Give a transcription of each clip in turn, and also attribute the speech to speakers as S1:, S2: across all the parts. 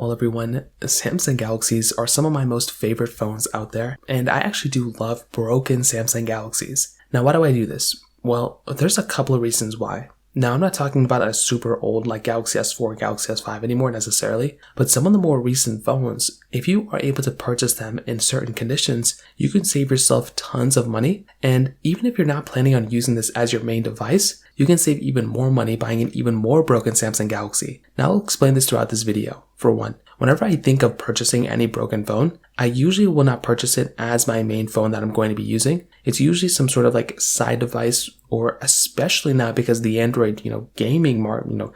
S1: Well, everyone, Samsung Galaxies are some of my most favorite phones out there, and I actually do love broken Samsung Galaxies. Now, why do I do this? Well, there's a couple of reasons why. Now, I'm not talking about a super old like Galaxy S4, Galaxy S5 anymore necessarily, but some of the more recent phones, if you are able to purchase them in certain conditions, you can save yourself tons of money. And even if you're not planning on using this as your main device, you can save even more money buying an even more broken Samsung Galaxy. Now, I'll explain this throughout this video. For one, whenever I think of purchasing any broken phone, I usually will not purchase it as my main phone that I'm going to be using. It's usually some sort of like side device, or especially now because the Android, gaming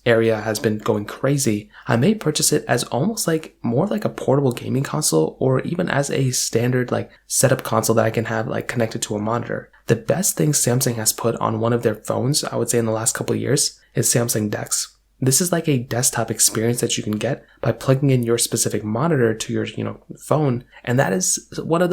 S1: area has been going crazy. I may purchase it as almost like more like a portable gaming console, or even as a standard like setup console that I can have like connected to a monitor. The best thing Samsung has put on one of their phones, I would say in the last couple of years, is Samsung DeX. This is like a desktop experience that you can get by plugging in your specific monitor to your, phone. And that is one of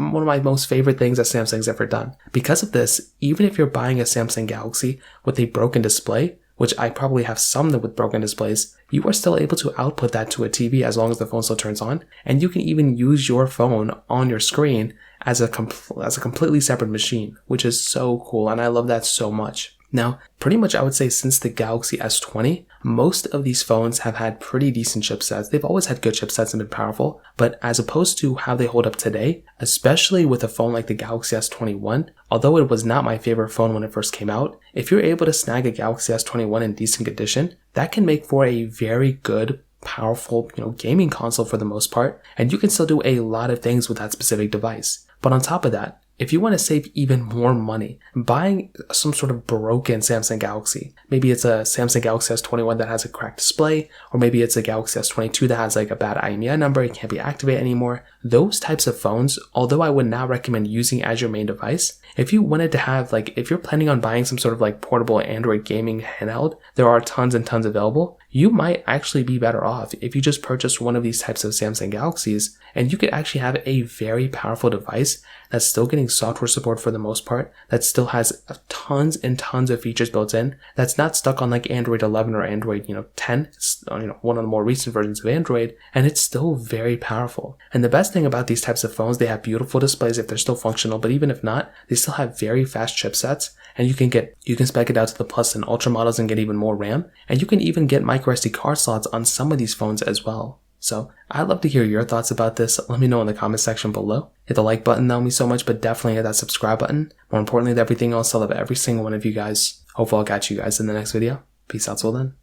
S1: my most favorite things that Samsung's ever done. Because of this, even if you're buying a Samsung Galaxy with a broken display, which I probably have some with broken displays, you are still able to output that to a TV as long as the phone still turns on. And you can even use your phone on your screen as a completely separate machine, which is so cool. And I love that so much. Now, pretty much I would say since the Galaxy S20, most of these phones have had pretty decent chipsets. They've always had good chipsets and been powerful, but as opposed to how they hold up today, especially with a phone like the Galaxy S21, although it was not my favorite phone when it first came out, if you're able to snag a Galaxy S21 in decent condition, that can make for a very good, powerful, gaming console for the most part, and you can still do a lot of things with that specific device. But on top of that, if you want to save even more money, buying some sort of broken Samsung Galaxy, maybe it's a Samsung Galaxy S21 that has a cracked display, or maybe it's a Galaxy S22 that has like a bad IMEI number, it can't be activated anymore. Those types of phones, although I would not recommend using as your main device, if you wanted to have if you're planning on buying some sort of like portable Android gaming handheld, there are tons and tons available. You might actually be better off if you just purchase one of these types of Samsung Galaxies, and you could actually have a very powerful device that's still getting software support for the most part, that still has tons and tons of features built in, that's not stuck on like Android 11 or Android 10, it's, one of the more recent versions of Android, and it's still very powerful. And the best thing about these types of phones, they have beautiful displays if they're still functional, but even if not, they still have very fast chipsets, and you can spec it out to the Plus and Ultra models and get even more RAM, and you can even get microSD card slots on some of these phones as well. So I'd love to hear your thoughts about this. Let me know in the comment section below. Hit the like button, that would mean so much, but definitely hit that subscribe button. More importantly than everything else, I love every single one of you guys. Hopefully I'll catch you guys in the next video. Peace out till then.